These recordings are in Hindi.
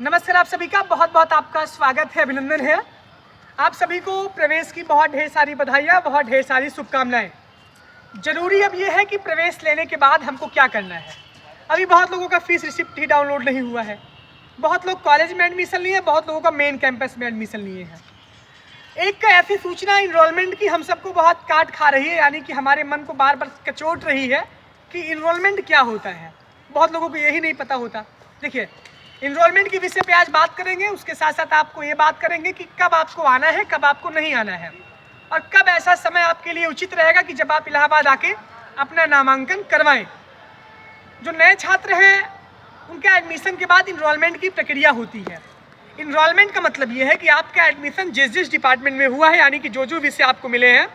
नमस्कार, आप सभी का बहुत बहुत आपका स्वागत है, अभिनंदन है। आप सभी को प्रवेश की बहुत ढेर सारी बधाइयाँ, बहुत ढेर सारी शुभकामनाएं। जरूरी अब ये है कि प्रवेश लेने के बाद हमको क्या करना है। अभी बहुत लोगों का फीस रिसिप्ट ही डाउनलोड नहीं हुआ है, बहुत लोग कॉलेज में एडमिशन लिए, बहुत लोगों का मेन कैंपस में एडमिशन लिए हैं। एक ऐसी सूचना इनरोलमेंट की हम सबको बहुत काट खा रही है, यानी कि हमारे मन को बार बार कचोट रही है कि इनरोलमेंट क्या होता है। बहुत लोगों को यही नहीं पता होता। देखिए, इनरोलमेंट के विषय पे आज बात करेंगे, उसके साथ साथ आपको ये बात करेंगे कि कब आपको आना है, कब आपको नहीं आना है, और कब ऐसा समय आपके लिए उचित रहेगा कि जब आप इलाहाबाद आके अपना नामांकन करवाएं। जो नए छात्र हैं उनके एडमिशन के बाद इनरोलमेंट की प्रक्रिया होती है। इनरोलमेंट का मतलब ये है कि आपका एडमिशन जिस डिपार्टमेंट में हुआ है, यानी कि जो विषय आपको मिले हैं,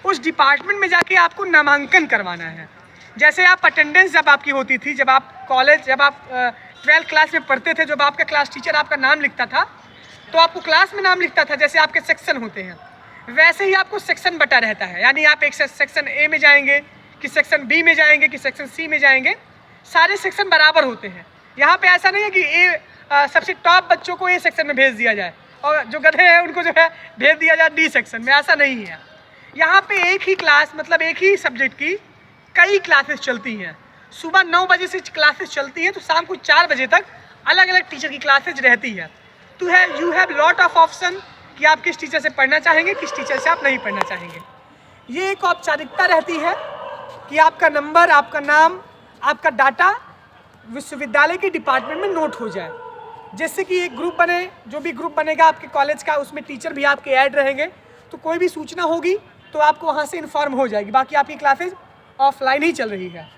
उस डिपार्टमेंट में जाके आपको नामांकन करवाना है। जैसे आप अटेंडेंस जब आपकी होती थी, जब आप कॉलेज, जब आप 12th क्लास में पढ़ते थे, जब आपका क्लास टीचर आपका नाम लिखता था तो आपको क्लास में नाम लिखता था। जैसे आपके सेक्शन होते हैं, वैसे ही आपको सेक्शन बटा रहता है, यानी आप एक सेक्शन ए में जाएंगे, कि सेक्शन बी में जाएंगे, कि सेक्शन सी में जाएंगे। सारे सेक्शन बराबर होते हैं। यहाँ पे ऐसा नहीं है कि सबसे टॉप बच्चों को ए सेक्शन में भेज दिया जाए और जो गधे हैं उनको जो है भेज दिया जाए डी सेक्शन में। ऐसा नहीं है। यहाँ पे एक ही क्लास, मतलब एक ही सब्जेक्ट की कई क्लासेस चलती हैं। सुबह 9 बजे से क्लासेस चलती हैं तो शाम को 4 बजे तक अलग अलग टीचर की क्लासेज रहती है। तो you have lot of option कि आप किस टीचर से पढ़ना चाहेंगे, किस टीचर से आप नहीं पढ़ना चाहेंगे। ये एक औपचारिकता रहती है कि आपका नंबर, आपका नाम, आपका डाटा विश्वविद्यालय के डिपार्टमेंट में नोट हो जाए, जिससे कि एक ग्रुप बने। जो भी ग्रुप बनेगा आपके कॉलेज का, उसमें टीचर भी आपके ऐड रहेंगे, तो कोई भी सूचना होगी तो आपको वहाँ से इन्फॉर्म हो जाएगी। बाकी आपकी क्लासेज ऑफलाइन ही चल रही है।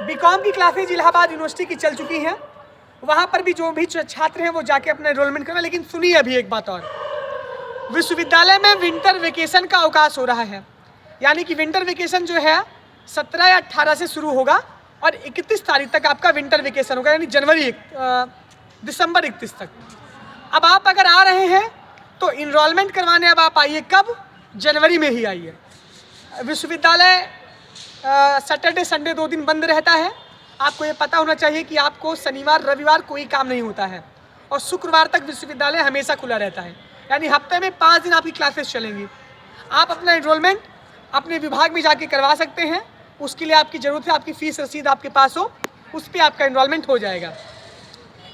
बीकॉम की क्लासेज इलाहाबाद यूनिवर्सिटी की चल चुकी हैं। वहाँ पर भी जो भी छात्र हैं वो जाके अपना एनरोलमेंट करना। लेकिन सुनिए अभी एक बात और, विश्वविद्यालय में विंटर वेकेशन का अवकाश हो रहा है। यानी कि विंटर वेकेशन जो है 17 या 18 से शुरू होगा और 31 तारीख तक आपका विंटर वेकेशन होगा, यानी दिसंबर 31 तक। अब आप अगर आ रहे हैं तो इनरोलमेंट करवाने अब आप आइए कब? जनवरी में ही आइए। विश्वविद्यालय सैटरडे संडे 2 दिन बंद रहता है। आपको ये पता होना चाहिए कि आपको शनिवार रविवार कोई काम नहीं होता है, और शुक्रवार तक विश्वविद्यालय हमेशा खुला रहता है। यानी हफ्ते में 5 दिन आपकी क्लासेस चलेंगी। आप अपना एनरोलमेंट अपने विभाग में जाके करवा सकते हैं। उसके लिए आपकी ज़रूरत है आपकी फ़ीस रसीद आपके पास हो, उस पर आपका एनरोलमेंट हो जाएगा।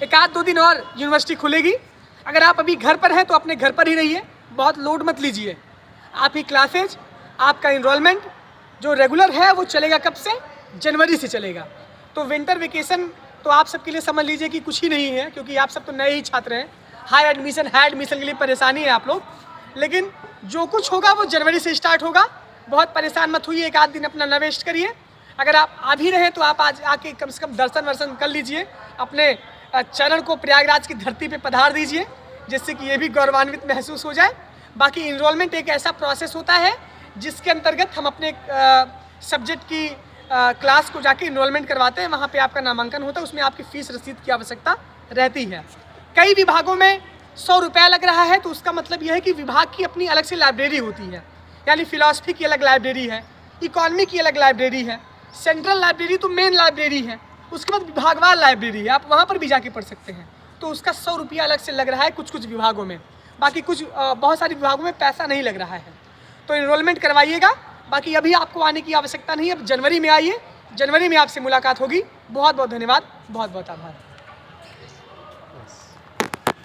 1-2 दिन और यूनिवर्सिटी खुलेगी। अगर आप अभी घर पर हैं तो अपने घर पर ही रहिए, बहुत लोड मत लीजिए। आपकी क्लासेज, आपका एनरोलमेंट जो रेगुलर है वो चलेगा कब से? जनवरी से चलेगा। तो विंटर वेकेशन तो आप सबके लिए समझ लीजिए कि कुछ ही नहीं है, क्योंकि आप सब तो नए ही छात्र हैं। हाई एडमिशन के लिए परेशानी है आप लोग, लेकिन जो कुछ होगा वो जनवरी से स्टार्ट होगा। बहुत परेशान मत होइए, 1-8 दिन अपना न वेस्ट करिए। अगर आप आ भी रहे तो आप आज आके कम से कम दर्शन वर्शन कर लीजिए, अपने चरण को प्रयागराज की धरती पे पधार दीजिए, जिससे कि ये भी गौरवान्वित महसूस हो जाए। बाकी इनरोलमेंट एक ऐसा प्रोसेस होता है जिसके अंतर्गत हम अपने सब्जेक्ट की क्लास को जाके इनरोलमेंट करवाते हैं। वहाँ पे आपका नामांकन होता है, उसमें आपकी फ़ीस रसीद की आवश्यकता रहती है। कई विभागों में 100 रुपया लग रहा है, तो उसका मतलब यह है कि विभाग की अपनी अलग से लाइब्रेरी होती है। यानी फिलॉसफी की अलग लाइब्रेरी है, इकॉनमी की अलग लाइब्रेरी है, सेंट्रल लाइब्रेरी तो मेन लाइब्रेरी है, उसके बाद विभागवार लाइब्रेरी है, आप वहाँ पर भी जाके पढ़ सकते हैं। तो उसका 100 रुपया अलग से लग रहा है कुछ विभागों में। बाकी बहुत सारे विभागों में पैसा नहीं लग रहा है। तो इनरोलमेंट करवाइएगा। बाकी अभी आपको आने की आवश्यकता नहीं है, अब जनवरी में आइए, जनवरी में आपसे मुलाकात होगी। बहुत बहुत धन्यवाद, बहुत बहुत आभार।